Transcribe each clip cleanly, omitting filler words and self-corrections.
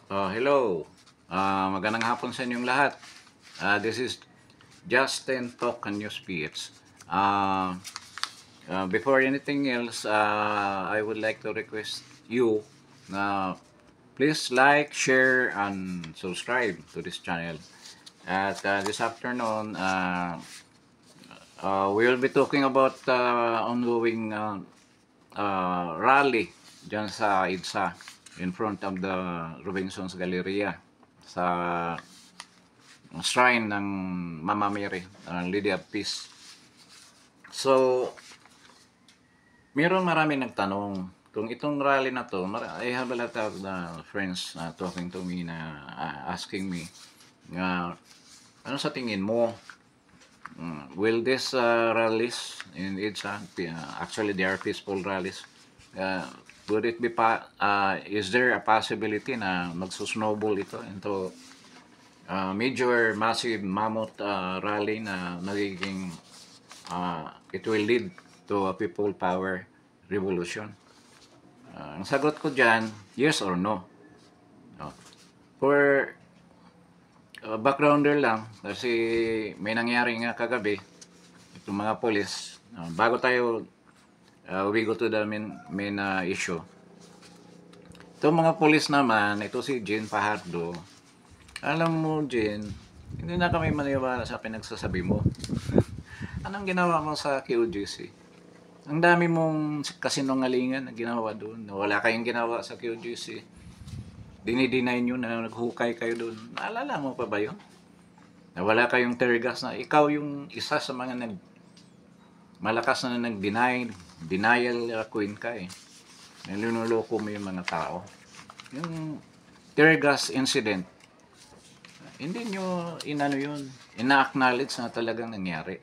Hello. Magandang hapon sa inyong lahat. This is Justin Talk and News PH. Before anything else, I would like to request you na please like, share, and subscribe to this channel. At this afternoon, we will be talking about ongoing rally dyan sa EDSA in front of the Robinsons Galleria sa shrine ng Mama Mary, Lady of Peace. So, marami nagtanong kung itong rally na to, I have a lot of friends talking to me na asking me nga ano sa tingin mo, will this rallies in EDSA, actually they are peaceful rallies, would it be is there a possibility na magsusnowball ito into major massive mammoth rally na nagiging it will lead to a people power revolution? Ang sagot ko dyan, yes or no. For backgrounder lang, kasi may nangyari nga kagabi, itong mga polis, bago tayo we go to the main issue. Itong mga polis naman, ito si Jean Fajardo, alam mo Jean, hindi na kami maniwala sa pinagsasabi mo. Anong ginawa mo sa QGC? Ang dami mong kasinungalingan na ginawa doon. Wala kayong ginawa sa QGC. Dinideny nyo na naghukay kayo doon. Naalala mo pa ba yun? Na wala kayong tear gas na ikaw yung isa sa mga malakas na denial queen ka eh. Nilunuloko mo yung mga tao. Yung tear gas incident, hindi nyo ina-acknowledge na talagang nangyari.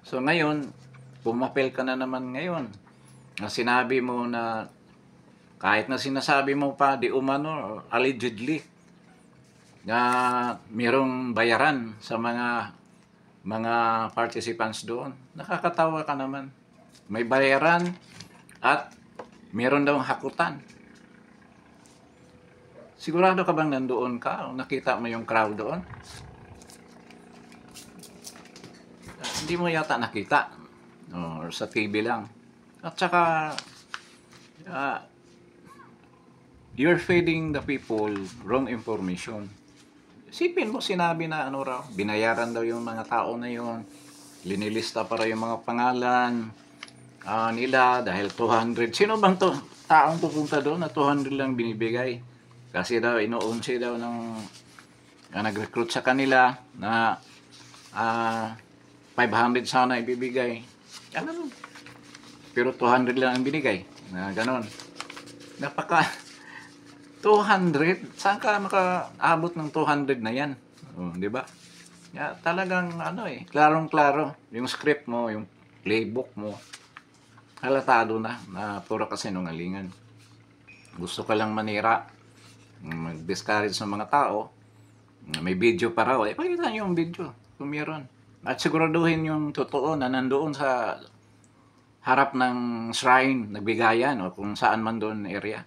So ngayon, pumapel ka na naman ngayon na sinabi mo na kahit na sinasabi mo pa di umano allegedly na mayroong bayaran sa mga participants doon. Nakakatawa ka naman. May bayaran at mayroon daw hakutan. Sigurado ka bang nandoon ka? O nakita mo yung crowd doon? Hindi mo yata nakita. Or sa TV lang. At saka, you're feeding the people wrong information. Isipin mo, sinabi na ano raw, binayaran daw yung mga tao na yun. Linilista para yung mga pangalan nila dahil 200. Sino bang taong pupunta doon na 200 lang binibigay? Kasi daw, inuunsi daw ng nag-recruit sa kanila na 500 sana ibibigay. Ano? Pero 200 lang ang binigay. Na ganon. Napaka 200? Saan ka makaabot ng 200 na yan? Di ba? Talagang klarong-klaro. Yung script mo, yung playbook mo, halatado na puro kasinungalingan. Gusto ka lang manira, mag-discourage sa mga tao. May video pa raw. Pakita nyo yung video kung meron. At siguraduhin yung totoo na nandoon sa harap ng shrine, nagbigayan o kung saan man doon area.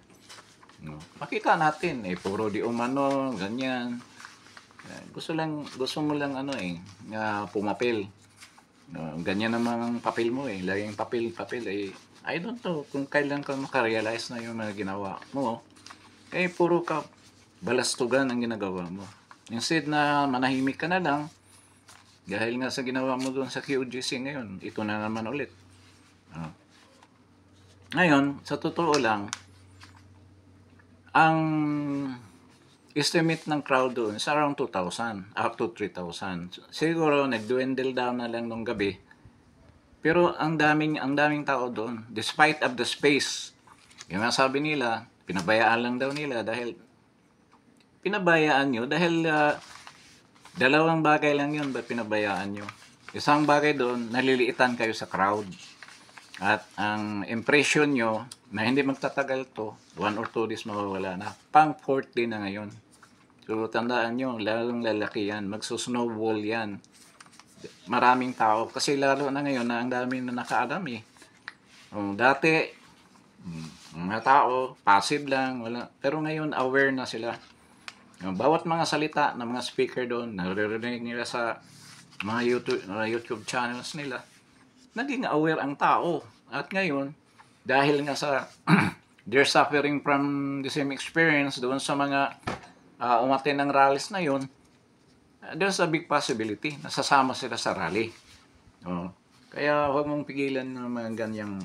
Makita natin, puro di umano, ganyan. Gusto mo lang pumapil. Ganyan naman ang papel mo laging papel I don't know kung kailan ka makarealize na yung mga ginawa mo. Puro ka balastugan ang ginagawa mo. Instead na manahimik ka na lang, dahil nga sa ginawa mo doon sa QGC ngayon, ito na naman ulit. Ngayon, sa totoo lang, ang estimate ng crowd doon is around 2,000, up to 3,000. Siguro, nag-dwindle down na lang nung gabi. Pero ang daming tao doon, despite of the space. Yung nga sabi nila, pinabayaan lang daw nila dahil dalawang bagay lang yun ba pinabayaan nyo. Isang bagay doon, naliliitan kayo sa crowd. At ang impression nyo na hindi magtatagal to, 1 or 2 days mawawala na. Pang 4th day na ngayon. So tandaan nyo, lalong lalaki yan. Magsusnowball yan. Maraming tao. Kasi lalo na ngayon na ang dami na nakaalam dati, mga tao, passive lang. Wala. Pero ngayon, aware na sila. Bawat mga salita ng mga speaker doon, naririnig nila sa mga YouTube channels nila, naging aware ang tao. At ngayon, dahil nga sa they're suffering from the same experience doon sa mga umattend ng rallies na yun, there's a big possibility na sasama sila sa rally. Oh. Kaya huwag mong pigilan ng mga ganyang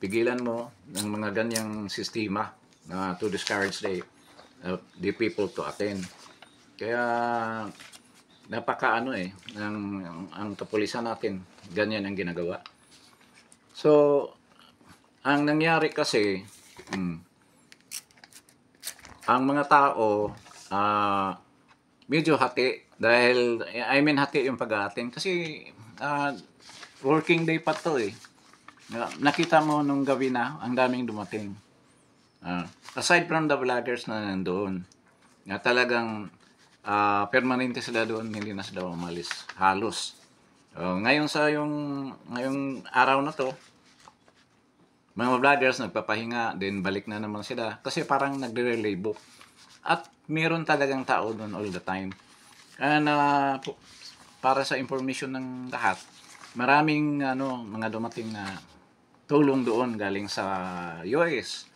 pigilan mo ng mga ganyang sistema na to discourage the people to attend. Kaya napaka ano ang kapulisan natin ganyan ang ginagawa. So ang nangyari kasi ang mga tao medyo hati dahil hati yung pag-attend kasi working day pa to eh. Nakita mo nung gabi na ang daming dumating. Aside from the vloggers na nandoon, na talagang permanente sila doon, hindi na sila umalis halos. Ngayong ngayong araw na to, mga vloggers nagpapahinga, then balik na naman sila kasi parang nagre-relabo. At meron talagang tao doon all the time. And para sa information ng lahat, maraming mga dumating na tulong doon galing sa US.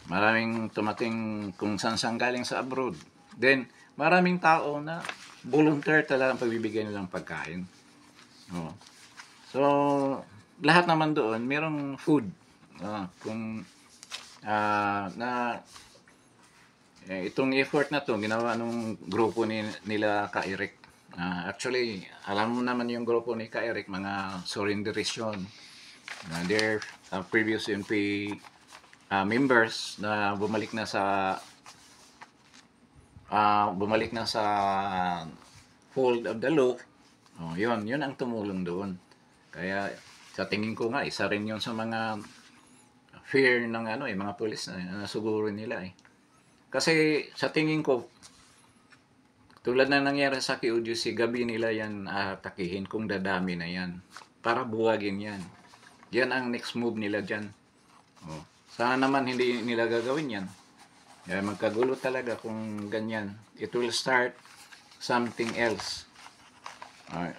Maraming tumating kung saan galing sa abroad. Then, maraming tao na volunteer talaga ang pagbibigay nilang pagkain. So, lahat naman doon, merong food. Itong effort na to ginawa nung grupo nila Ka Eric. Actually, alam mo naman yung grupo ni Ka Eric, mga surrenderisyon. Their previous MP members na bumalik na sa fold of the law. Yun ang tumulong doon. Kaya sa tingin ko nga isa rin yun sa mga fear ng mga pulis na nasugurin nila eh. Kasi sa tingin ko, tulad na nangyari sa QUGC, gabi nila yan atakihin kung dadami na yan. Para buwagin yan. Yan ang next move nila dyan. Sana naman hindi nila gagawin yan. Kaya magkagulo talaga kung ganyan. It will start something else.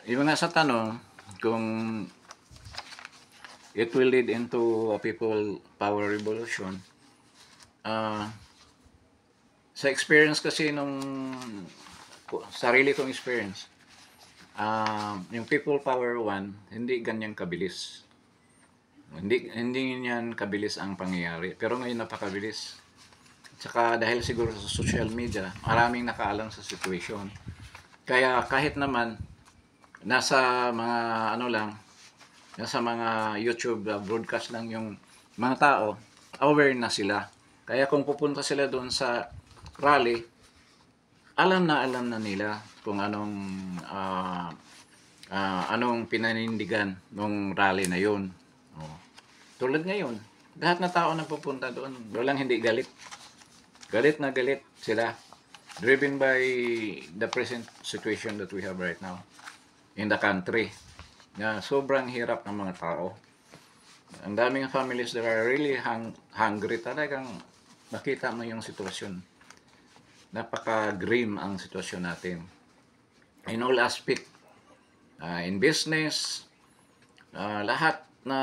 Yung nga sa tanong, kung it will lead into a people power revolution, sa experience kasi nung sarili kong experience, yung people power 1 hindi ganyan kabilis. Hindi niyan kabilis ang pangyayari, pero ngayon napakabilis. Tsaka dahil siguro sa social media, maraming nakaalam sa situation. Kaya kahit naman nasa mga YouTube broadcast lang yung mga tao, aware na sila. Kaya kung pupunta sila doon sa rally, alam na nila kung anong pinanindigan ng rally na yun. Tulad ngayon, lahat na tao na pupunta doon, walang hindi galit. Galit na galit sila. Driven by the present situation that we have right now in the country. Na sobrang hirap ng mga tao. Ang daming families that are really hungry. Talagang makita mo yung sitwasyon. Napaka-grim ang sitwasyon natin. In all aspect. In business, lahat na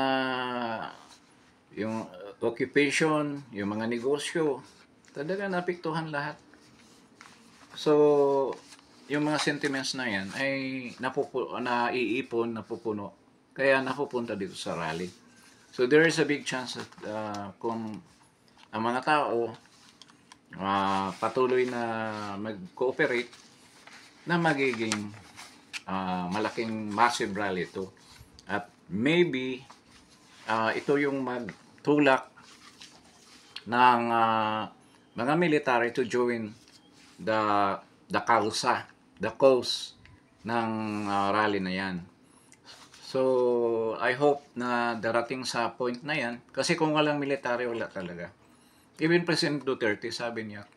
yung occupation, yung mga negosyo, talaga napiktuhan lahat. So, yung mga sentiments na yan ay naiipon, napupuno. Kaya napupunta dito sa rally. So, there is a big chance that kung ang mga tao patuloy na mag-cooperate, na magiging malaking massive rally ito. At maybe ito yung magtulak ng mga military to join the cause ng rally na yan. So, I hope na darating sa point na yan. Kasi kung walang military, wala talaga. Even President Duterte, sabi niya,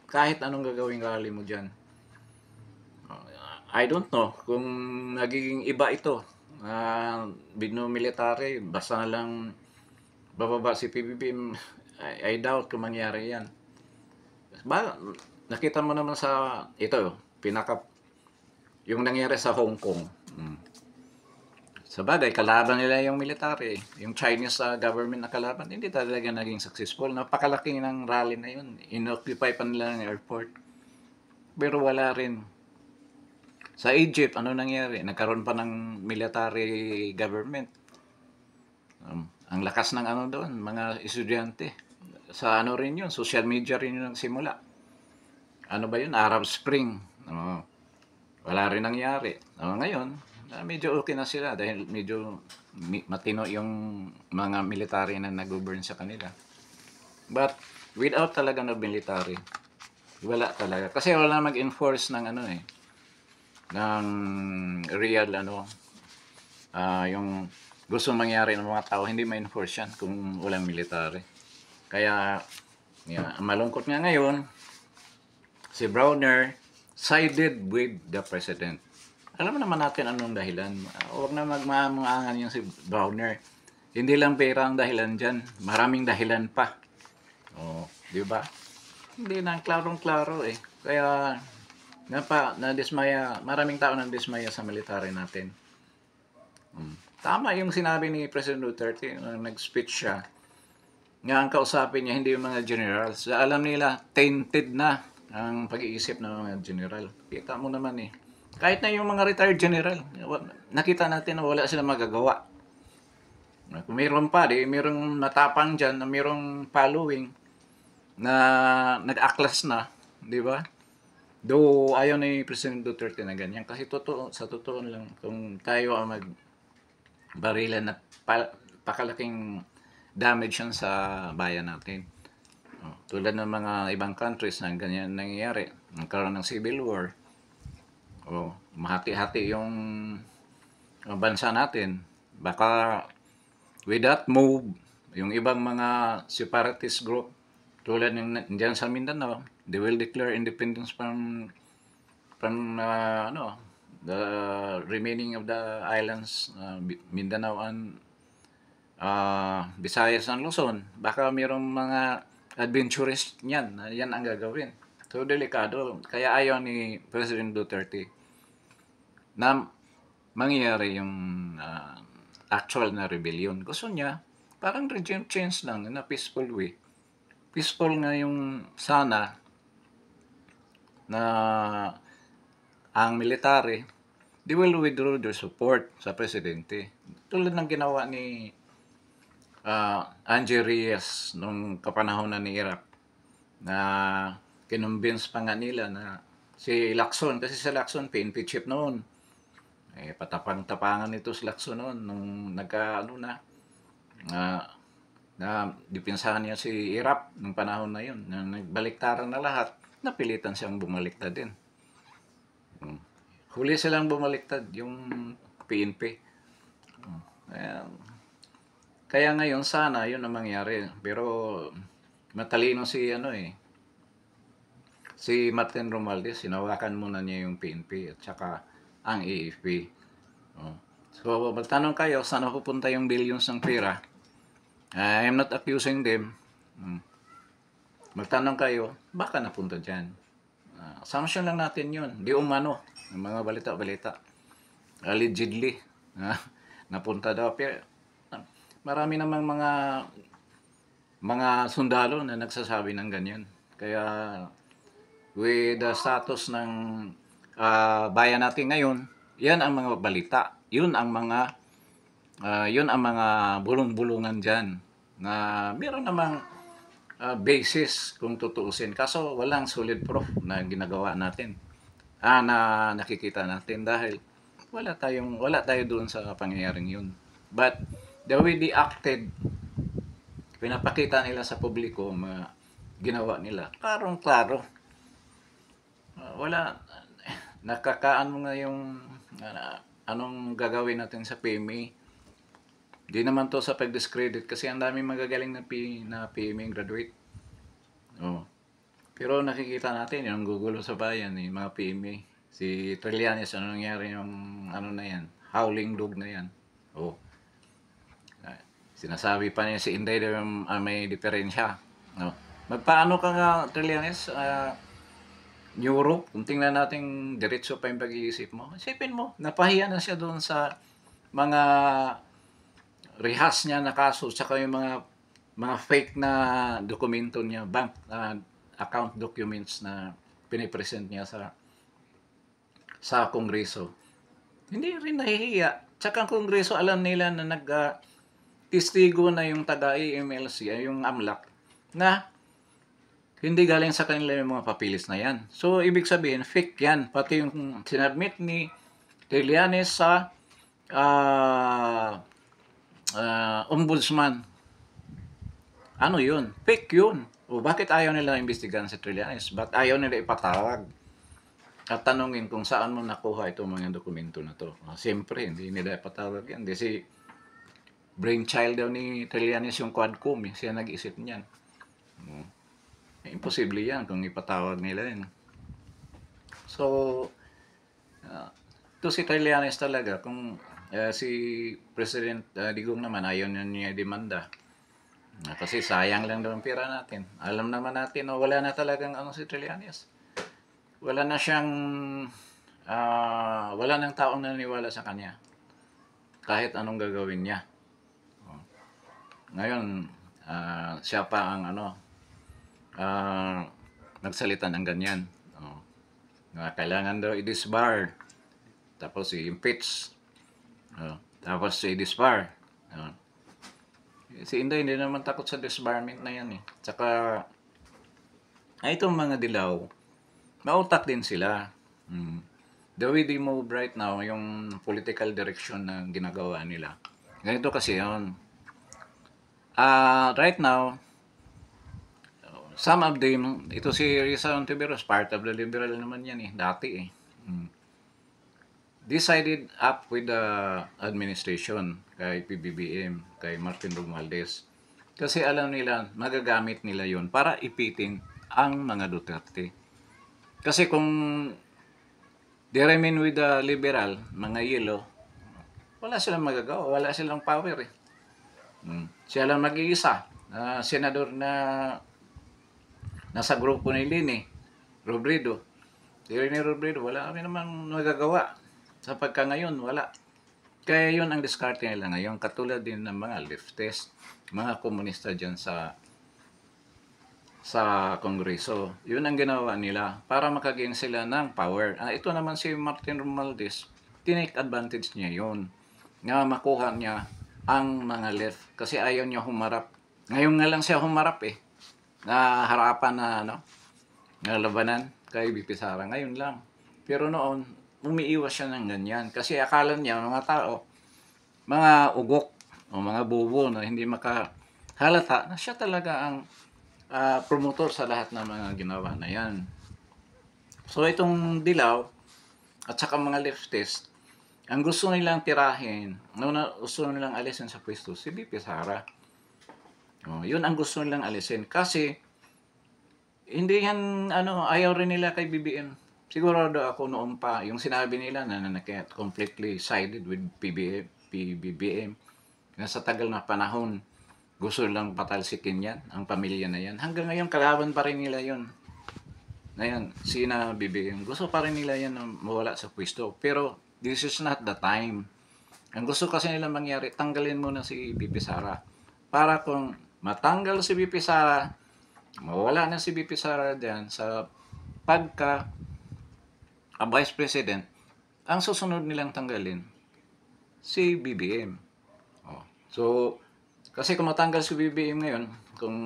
kahit anong gagawing rally mo dyan, I don't know kung nagiging iba ito. Bigno military, basta na lang bababa si PBBM, I doubt kung mangyari yan. Ba, nakita mo naman sa ito, yung nangyari sa Hong Kong. Mm. Sa bagay, kalaban nila yung military. Yung Chinese government na kalaban, hindi talaga naging successful. Napakalaki ng rally na yun. Inoccupy pa nila ng airport. Pero wala rin. Sa Egypt, ano nangyari? Nagkaroon pa ng military government. Ang lakas ng ano doon, mga estudyante. Sa ano rin yun, social media rin yun ang simula. Ano ba yun? Arab Spring. Wala rin nangyari. Ngayon, medyo okay na sila dahil medyo matino yung mga military na nag-govern sa kanila. But without talaga ng military, wala talaga. Kasi wala mag-enforce ng ano ng real yung gusto mangyari ng mga tao, hindi ma-enforce yan kung walang military. Kaya, malungkot nga ngayon, si Browner sided with the president. Alam mo naman natin anong dahilan. Huwag na magmamangan yung si Browner. Hindi lang pera ang dahilan dyan. Maraming dahilan pa. Di ba? Hindi na klarong-klaro eh. Kaya, nadismaya, maraming tao nadismaya sa military natin. Tama yung sinabi ni President Duterte nung nag-speech siya. Nga ang kausapin niya, hindi yung mga generals. Alam nila, tainted na ang pag-iisip ng mga general. Kita mo naman eh. Kahit na yung mga retired general, nakita natin na wala silang magagawa. Kung mayroon pa, mayroong matapang dyan, na mayroong following na nag-aklas na, di ba? Though ayaw ni President Duterte na ganyan. Kasi sa totoo lang, kung tayo ang barilan at pakalaking damage yan sa bayan natin. Tulad ng mga ibang countries na ganyan nangyayari. Nagkaroon ng civil war. Mahati-hati yung bansa natin. Baka with that move, yung ibang mga separatist group, tulad ng dyan sa Mindanao, they will declare independence from the remaining of the islands, Mindanao and Visayas and Luzon. Baka mayroong mga adventurist niyan, yan ang gagawin. So, delikado. Kaya ayaw ni President Duterte na mangyayari yung actual na rebellion. Gusto niya, parang regime change lang na peaceful way. Peaceful nga yung sana na ang military, they will withdraw their support sa presidente. Tulad ng ginawa ni Angie Reyes nung kapanahon ni Iraq na kinumbins pa nga nila na si Lacson, kasi si Lacson PNP chief noon. Patapang-tapangan nito si Lacson noon nung na dipinsahan niya si Iraq nung panahon na yun. Na nagbaliktaran na lahat, napilitan siyang bumaliktad din. Huli silang bumaliktad yung PNP. Kaya ngayon sana yun ang mangyari. Pero matalino si si Martin Romualdez, sinawakan muna niya yung PNP at saka ang AFP. So magtanong kayo, saan pupunta yung billions ng pera? I am not accusing them. Magtanong kayo, baka napunta dyan. Assumption lang natin yun. Di umano. Yung mga balita-balita. Allegedly. Napunta daw. Pero marami namang mga sundalo na nagsasabi ng ganyan. Kaya with the status ng bayan natin ngayon, yan ang mga balita. Yun ang mga bulong-bulungan dyan na meron namang basis kung tutuusin. Kaso walang solid proof na ginagawa natin. Na nakikita natin dahil wala tayo doon sa pangyayaring yun. But the way they acted, pinapakita nila sa publiko mga ginawa nila. Klarong-klaro. Nakakaan mo nga yung anong gagawin natin sa PMA. Di naman to sa pag-discredit kasi ang daming magagaling na PMA graduate. Pero nakikita natin yung gugulo sa bayan, mga PMA. Si Trillanes, ano nangyari yung na yan? Howling dog na yan. Sinasabi pa niya si Inday may diferensya. Magpaano ka nga, Trillanes, Europe, kung tingnan natin diretso pa yung pag-iisip mo, isipin mo, napahiya na siya doon sa mga rehas niya na kaso, tsaka yung mga fake na dokumento niya, bank account documents na pinipresent niya sa Kongreso. Hindi rin nahihiya. Tsaka ang Kongreso, alam nila na testigo na yung taga-AMLC, yung AMLAC, na hindi galing sa kanila yung mga papilis na yan. So, ibig sabihin, fake yan. Pati yung sinadmit ni Trillanes sa uh, ombudsman. Ano yun? Fake yun. O bakit ayaw nila imbestigahan si Trillanes? Ba't ayaw nila ipatawag? At tanungin kung saan mo nakuha itong mga dokumento na to. Siyempre, hindi nila ipatawag yan. Kasi brainchild daw ni Trillanes yung Quadcom. Siya nag-isip niyan. Imposible yan kung ipatawag nila yan. So, to si Trillanes talaga, kung si President Digong naman ayaw niya demanda. Kasi sayang lang daw ang pera natin. Alam naman natin na wala na talagang si Trillanes. Wala na siyang wala nang taong naniniwala sa kanya. Kahit anong gagawin niya. Ngayon, siya pa ang nagsalita ng ganyan. Kailangan daw i-disbar. Tapos i-impeach. Tapos i-disbar. Si Inday hindi naman takot sa disbarment na yan eh. Tsaka, itong mga dilaw, mautak din sila. The way they move right now, yung political direction na ginagawa nila. Ganito kasi yun. Right now, some of them, ito si Risa Ontiveros, part of the liberal naman yan eh, dati eh. Decided up with the administration, kay PBBM, kay Martin Romualdez. Kasi alam nila, magagamit nila yon para ipitin ang mga Duterte. Kasi kung they remain with the liberal, mga yellow, wala silang magagawa, wala silang power eh. Siya lang mag-iisa, senador na nasa grupo ni Lini Robredo. Si Rene Robredo, wala kami naman magagawa. Sa pagka ngayon, wala. Kaya yun ang diskarte nila ngayon. Katulad din ng mga leftist, mga komunista dyan sa Kongreso. Yun ang ginawa nila para makagain sila ng power. Ito naman si Martin Romualdez, tinake advantage niya yun. Nga makuha niya ang mga left kasi ayaw niya humarap. Ngayon nga lang siya humarap eh. Na harapan na labanan kay BP Sara. Ngayon lang. Pero noon, umiiwas siya ng ganyan. Kasi akala niya, mga tao, mga ugok o mga bobo na hindi makahalata na siya talaga ang promotor sa lahat ng mga ginawa na yan. So itong dilaw at saka mga leftist, ang gusto nilang tirahin, gusto nilang alisin sa pwesto, si BP Sara. Yun ang gusto nilang alisin. Kasi hindi yan, ayaw rin nila kay BBM. Sigurado ako noon pa, yung sinabi nila na completely sided with PBBM. Na sa tagal na panahon, gusto lang patalsikin yan, ang pamilya na yan. Hanggang ngayon, kalaban pa rin nila yun. Ngayon, sina BBM, gusto pa rin nila yan na mawala sa pwesto. Pero, this is not the time. Ang gusto kasi nila mangyari, tanggalin muna si BP Sara. Para kung matanggal si BP Sara, mawala na si BP Sara dyan sa pagka Vice President, ang susunod nilang tanggalin, si BBM. So, kasi kung matanggal si BBM ngayon, kung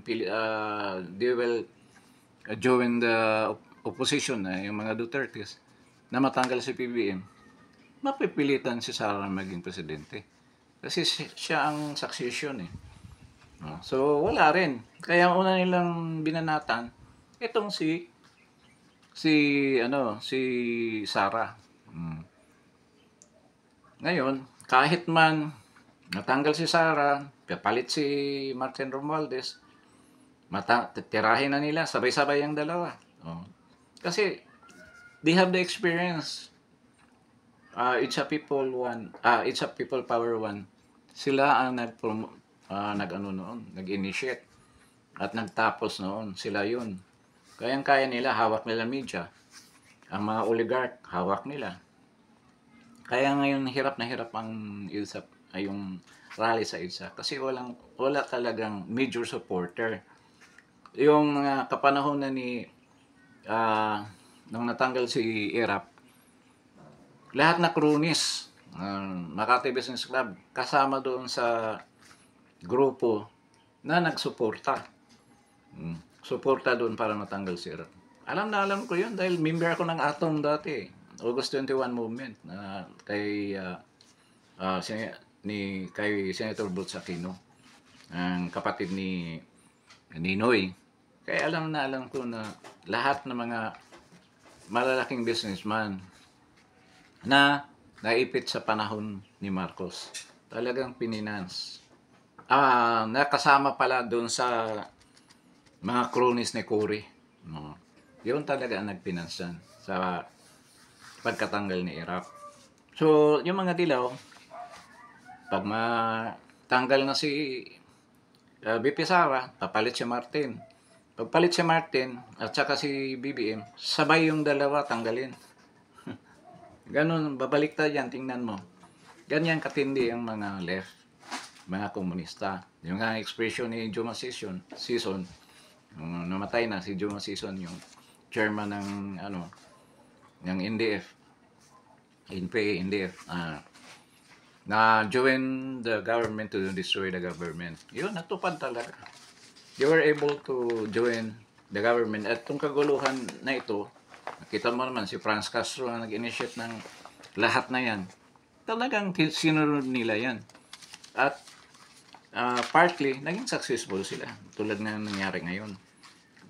they will join the opposition, yung mga Dutertes, na matanggal si BBM, mapipilitan si Sara maging presidente. Kasi siya ang succession eh. So, wala rin. Kaya una nilang binanatan, itong si Sara. Ngayon, kahit man natanggal si Sara, papalit si Martin Romualdez, tirahin na nila, sabay-sabay ang dalawa. Kasi they have the experience. It's a people power one. Sila ang nag-initiate. at nagtapos noon. Sila yun. Kayang-kaya nila, hawak nila media. Ang mga oligarch, hawak nila. Kaya ngayon hirap na hirap ang ILSA, ay yung rally sa ILSA kasi wala talagang major supporter. Yung kapanahon na ni nung natanggal si Erap, lahat na cronies, Makati Business Club, kasama doon sa grupo na nagsuporta. Suporta doon para matanggal si Erap. Alam ko yun dahil member ako ng Atom dati. August 21 movement na kay Senator Butz Aquino, ang kapatid ni Ninoy. Kaya alam ko na lahat ng mga malalaking businessman na naipit sa panahon ni Marcos, talagang pininance. Nakasama pala doon sa mga cronies ni Cory. Yun talaga ang nagpinansan sa pagkatanggal ni Erap. So, yung mga dilaw, pag matanggal na si BP Sara, papalit si Martin. Pagpalit si Martin at saka si BBM, sabay yung dalawa tanggalin. Ganun, babaliktad yan, tingnan mo. Ganyan katindi ang mga left, mga komunista. Yung nga expression ni Juma Sison, namatay na si Juma Sison, yung chairman ng NDF, NDF, na join the government to destroy the government. Yun, natupad talaga. They were able to join the government. At itong kaguluhan na ito, nakita mo naman si Franz Castro na nag-initiate ng lahat na yan. Talagang sinunod nila yan. At partly, naging successful sila. Tulad na nangyari ngayon.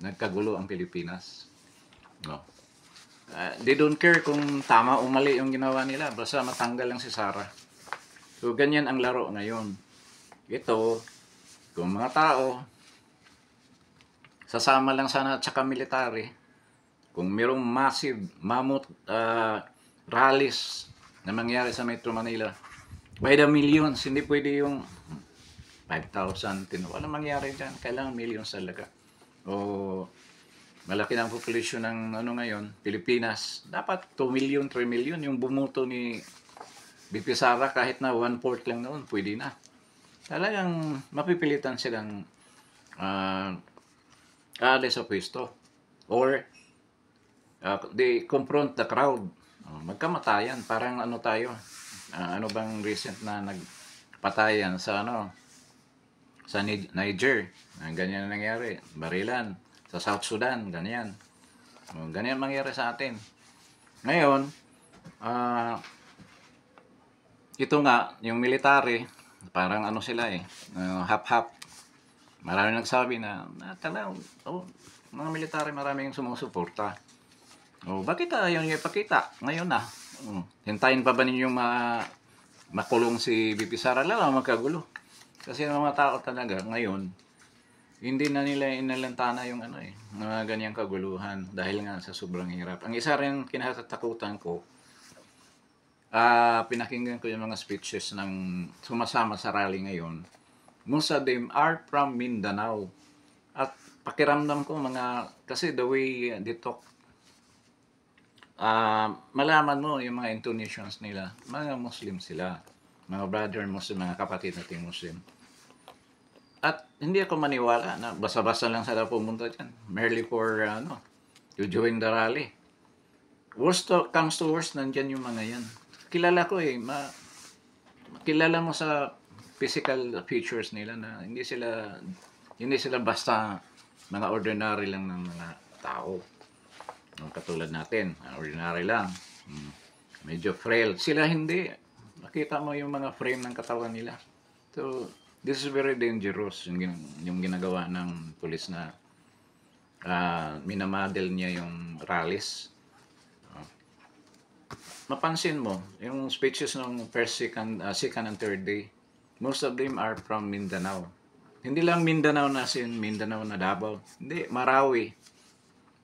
Nagkagulo ang Pilipinas. No. They don't care kung tama o mali yung ginawa nila. Basta matanggal lang si Sara. So, ganyan ang laro ngayon. Ito, kung mga tao, sasama lang sana at saka military, kung mayroong massive, mammoth rallies na mangyari sa Metro Manila, by the millions, hindi pwede yung 5,000, walang mangyari dyan. Kailangan millions talaga. O malaki na ang population ng ngayon, Pilipinas, dapat 2 million, 3 million yung bumuto ni BP Sara, kahit na 1/4 lang noon, pwede na. Talagang mapipilitan silang aalis sa pwesto. Or they confront the crowd. Magkamatayan, parang tayo. Ano bang recent na nagpatayan sa sa Niger? Ganyan na nangyari. Barilan. Sa South Sudan, ganyan. Ganyan mangyari sa atin. Ngayon, ito nga, yung military, parang sila hap-hap. Marami nagsabi na talagang, mga military maraming sumusuporta. Bakit ayaw niyo ipakita? Ngayon na. Hintayin pa ba ninyong makulong si BP Sara? Lalo magkagulo. Kasi ang mga tao talaga ngayon, hindi na nila inalantana yung mga ganyang kaguluhan dahil nga sa sobrang hirap. Ang isa rin kinatatakutan ko, pinakinggan ko yung mga speeches ng sumasama sa rally ngayon. Most of them are from Mindanao. At pakiramdam ko kasi the way they talk, malaman mo yung mga intonations nila, mga Muslim sila, mga brother Muslim, mga kapatid nating Muslim. At hindi ako maniwala na basa-basa lang sila pumunta dyan, merely for to join the rally. Worst comes to worst, nandyan yung mga yan. Kilala ko kilala mo sa physical features nila na hindi sila basta mga ordinary lang ng mga tao. Katulad natin, ordinary lang. Medyo frail. Sila hindi. Nakita mo yung mga frame ng katawan nila. So, this is very dangerous yung ginagawa ng pulis na minamadel niya yung rallies. Mapansin mo, yung speeches ng first, second and third day, most of them are from Mindanao. Hindi lang Mindanao na Mindanao na Davao. Hindi, Marawi.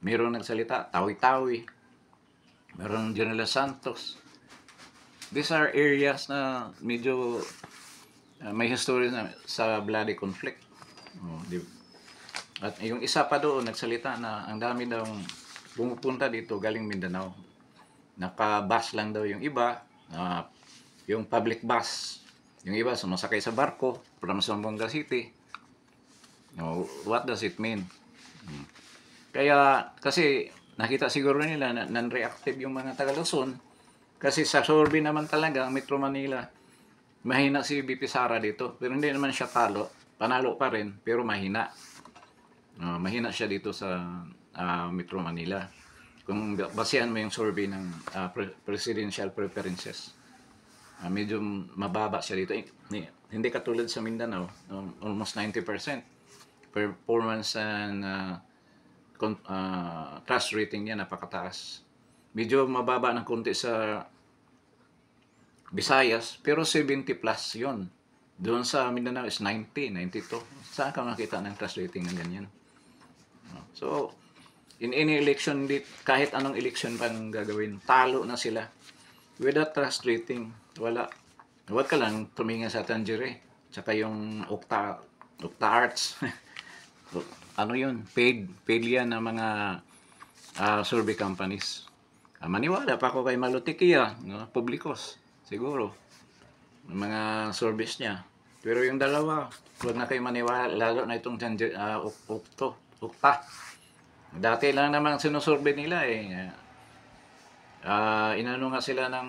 Mayroong nagsalita, Tawi-Tawi. Mayroong General Santos. These are areas na medyo may history na sa bloody conflict. At yung isa pa doon nagsalita na ang dami daw pumupunta dito galing Mindanao. Naka-bus lang daw yung iba, yung public bus. Yung iba sumasakay sa barko from Zamboanga City. No, what does it mean? Kaya kasi nakita siguro nila na non-reactive yung mga taga Luzon kasi sa survey naman talaga ang Metro Manila mahina si BP Sara dito pero hindi naman siya talo, panalo pa rin pero mahina. Mahina siya dito sa Metro Manila. Kung basehan mo yung survey ng presidential preferences, medyo mababa siya dito. Hindi katulad sa Mindanao, almost 90% performance and trust rating niya napakataas. Medyo mababa ng konti sa Visayas, pero 70 plus yon. Doon sa Mindanao is 90, 92. Saan ka makita ng trust rating ng ganyan? So, in any election, kahit anong election pang gagawin, talo na sila. Without trust rating, wala. Huwag ka lang tumingin sa Tanjire. Tsaka yung Okta Arts. Ano yun? Paid yan ng mga survey companies. Maniwala pa ako kay Malutikia, no? Publicos, siguro. Mga surveys niya. Pero yung dalawa, huwag na kayo maniwala, lalo na itong Okta. Dati lang naman sinusurvey nila eh. Inano nga sila ng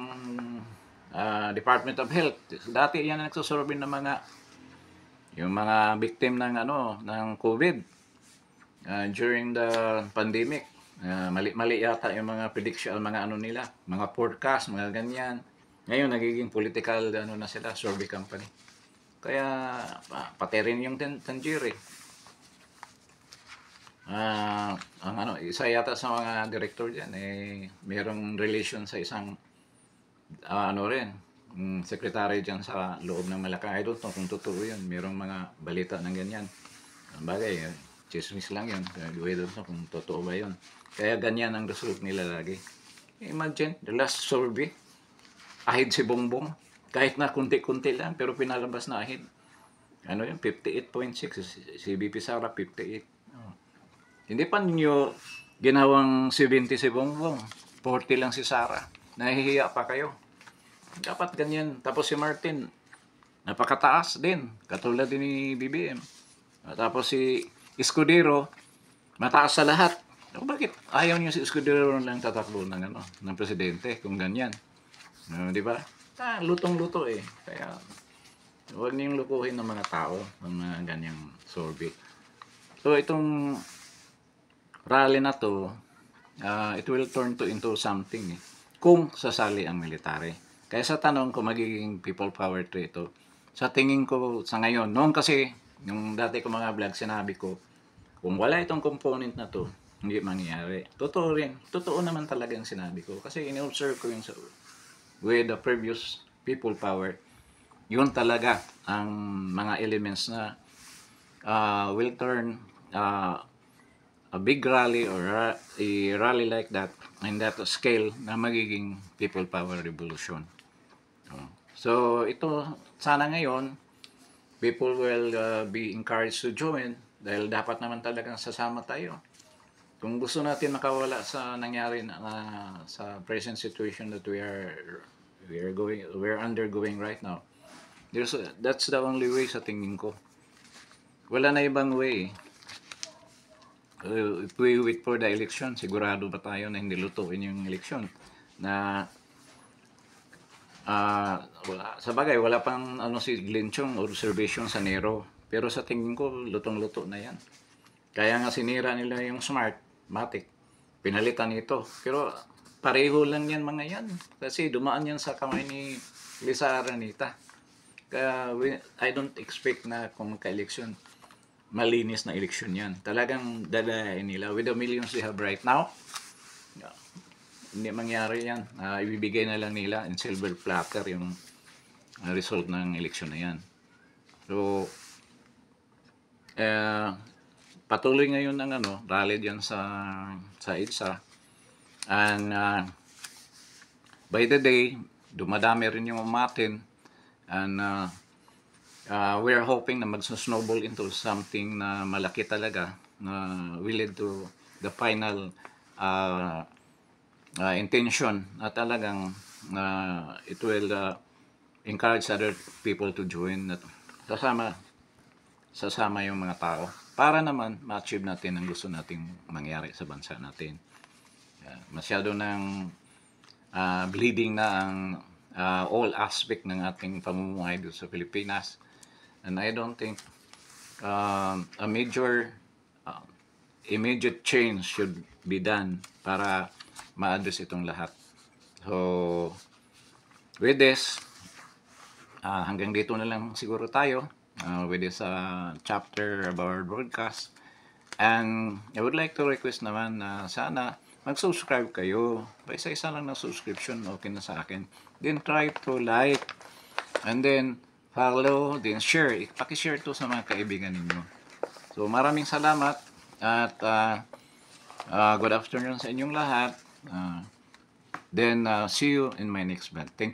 Department of Health. Dati yan ang nagsusurvey ng yung mga victim ng COVID during the pandemic. Mali yata yung mga prediction, mga nila, mga forecast, mga ganyan. Ngayon nagiging political na sila, survey company. Kaya pati rin yung Tanjire. Isa yata sa mga director diyan mayroong relation sa isang secretary diyan sa loob ng Malacanang. I don't know kung totoo 'yun. Mayroong mga balita ng ganyan. Bagay, chismis lang 'yun. I don't know kung totoo ba 'yun. Kaya ganyan ang result nila lagi. Imagine, the last survey, ahid si Bongbong. Kahit na kunti-kunti lang, pero pinalabas na ahid. 58.6. Si BP Sara, 58. Hindi pa ninyo ginawang 70 si Bongbong. 40 lang si Sara. Nahihiya pa kayo. Dapat ganyan. Tapos si Martin, napakataas din. Katulad din ni BBM. Tapos si Escudero, mataas sa lahat. Bakit ayaw niyo si Escudero lang tatakbo ng presidente kung ganyan? Di ba? Lutong-luto eh. Kaya huwag niyong lukuhin ng mga tao ng mga ganyang survey. So itong rally na to, it will turn into something kung sasali ang military. Kaya sa tanong kung magiging people power to ito, sa tingin ko sa ngayon, noon kasi, yung dati ko mga vlog, sinabi ko, kung wala itong component na to, hindi mangyayari. Totoo rin. Totoo naman talaga yung sinabi ko. Kasi in-observe ko yung with the previous people power, yun talaga ang mga elements na will turn a big rally or a rally like that in that scale na magiging people power revolution. So ito sana ngayon people will be encouraged to join dahil dapat naman talagang sasama tayo. Kung gusto natin makawala sa nangyari sa present situation that we're undergoing right now, that's the only way sa tingin ko. Wala na ibang way. If we wait for the election, sigurado ba tayo na hindi lutuin yung election? Sa bagay, wala pang si Glenn Chong observation sa Nero. Pero sa tingin ko, lutong-luto na yan. Kaya nga sinira nila yung Smartmatic. Pinalitan ito. Pero pareho lang yan mga yan. Kasi dumaan yan sa kamay ni Lisa Aranita. Kaya I don't expect na kung magka-election, malinis na election yan. Talagang dadayain nila. With the millions they have right now, hindi mangyari yan. Ibibigay na lang nila in silver platter yung result ng election na yan. So, patuloy ngayon ng rally dyan sa EDSA. And by the day, dumadami rin yung umatin. And we're hoping na mag-snowball into something na malaki talaga. will lead to the final intention na talagang it will encourage other people to join at sasama yung mga tao para naman ma-achieve natin ang gusto nating mangyari sa bansa natin. Masyado ng bleeding na ang all aspect ng ating pamumuhay dito sa Pilipinas, and I don't think a major immediate change should be done para ma-address itong lahat. So with this, hanggang dito na lang siguro tayo with this chapter of our broadcast. And I would like to request naman na sana mag-subscribe kayo. Isa-isa lang na subscription, okay na sa akin. Then try to like, and then follow, then share. Paki-share to sa mga kaibigan ninyo. So maraming salamat at good afternoon sa inyong lahat. Then see you in my next vlog. Thank you.